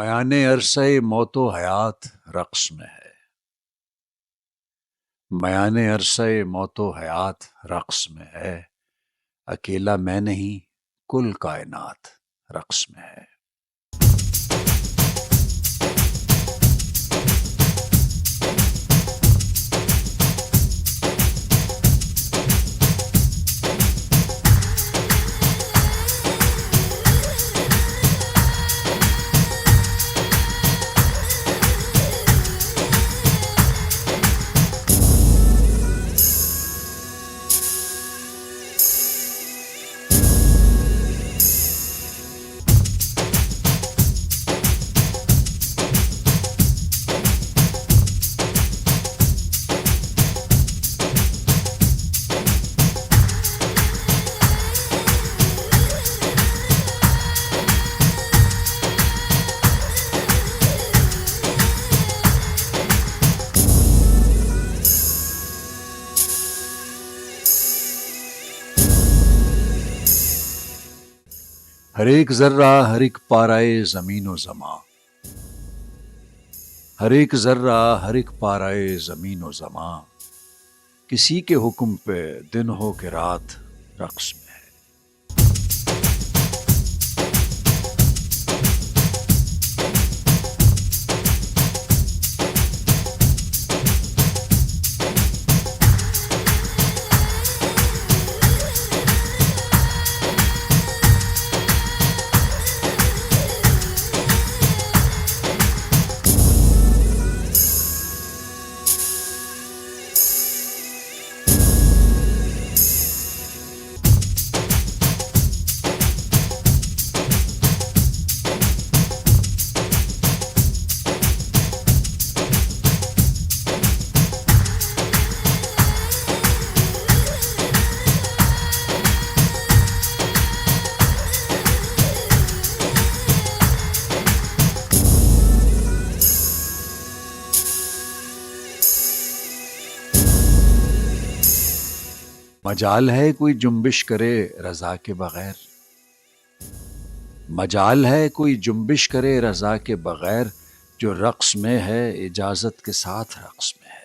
मयाने अरसे मौतो हयात रक्स में है। मयाने अरसे मौतो हयात रक्स में है। अकेला मैं नहीं, कुल कायनात रक्स में है। हर एक जर्रा, हर एक पाराए जमीनो जमा, हर एक जर्रा, हर एक पाराए जमीनो जमा, किसी के हुक्म पे दिन हो के रात रक्स में है। मजाल है कोई जुम्बिश करे रजा के बगैर, मजाल है कोई जुम्बिश करे रजा के बगैर, जो रक्स में है इजाजत के साथ रक्स में है।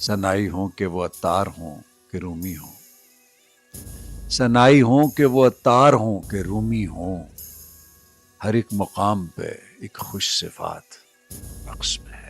सनाई हों कि वो अत्तार हों कि रूमी हों, सनाई हों कि वो अत्तार हों कि रूमी हों, हर एक मुकाम पे एक खुश सिफात रक्स में है।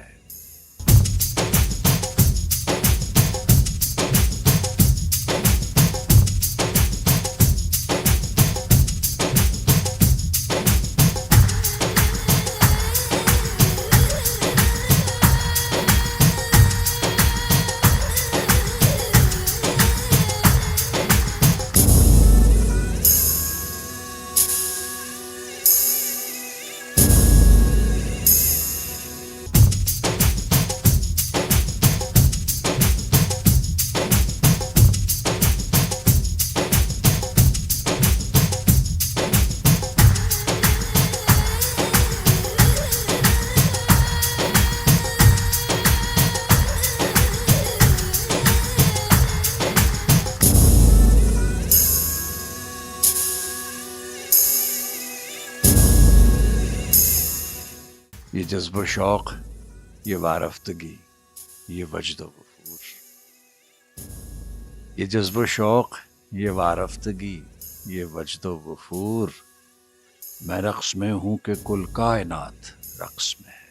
ये जज्बो शौक, ये वारफ्तगी, ये वजदो वफूर, ये जज्बो शौक, ये वारफ्तगी, ये वजदो वफूर, मैं रक्स में हूं कि कुल कायनात रक्स में है।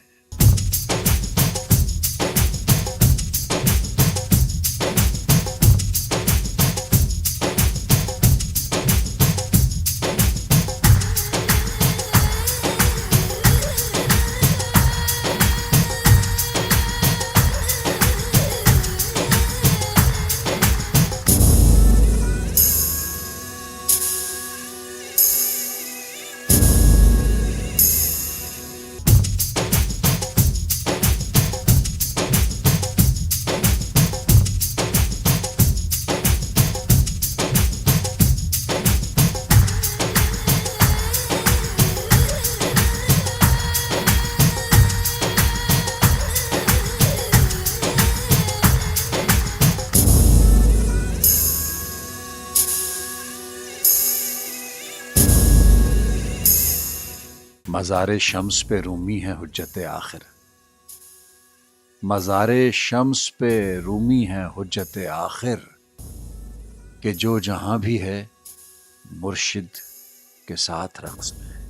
मज़ारे शम्स पे रूमी है हुज्जत आखिर, मज़ारे शम्स पे रूमी है हुज्जत आखिर, कि जो जहां भी है मुर्शिद के साथ रक़्स में है।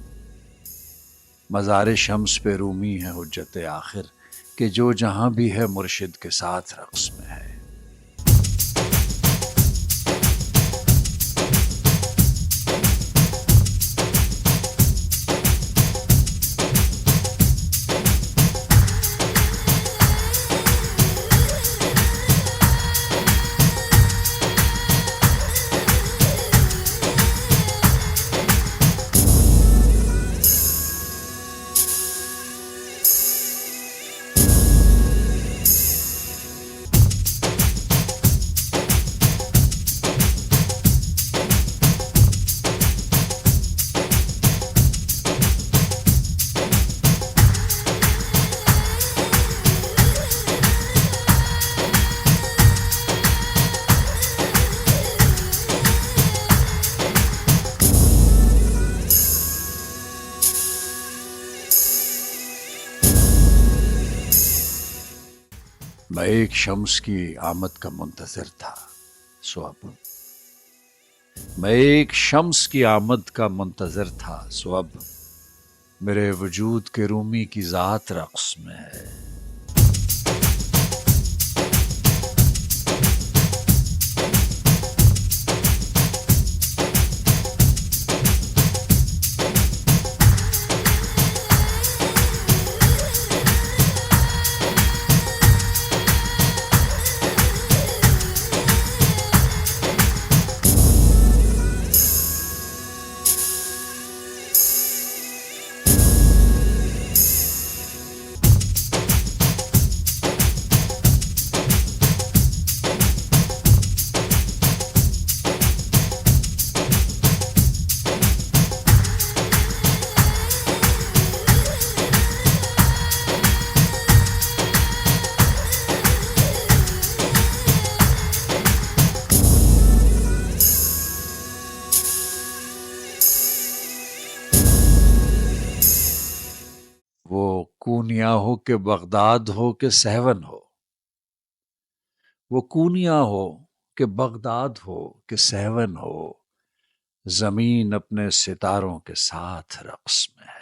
मज़ारे शम्स पे रूमी है हुज्जत आखिर, कि जो जहां भी है मुर्शिद के साथ रक़्स में है। मैं एक शम्स की आमद का मुंतज़िर था, सो अब मैं एक शम्स की आमद का मुंतज़िर था, सो अब मेरे वजूद के रूमी की ज़ात रक़्स में है। वो कूनिया हो के बगदाद हो के सहवन हो, वो कूनिया हो के बगदाद हो के सहवन हो, जमीन अपने सितारों के साथ रक़्स में है।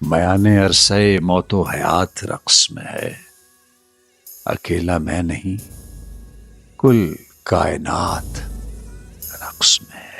बयाने अरसे मौतो हयात रक़्स में है, अकेला मैं नहीं कुल कायनात रक़्स में है।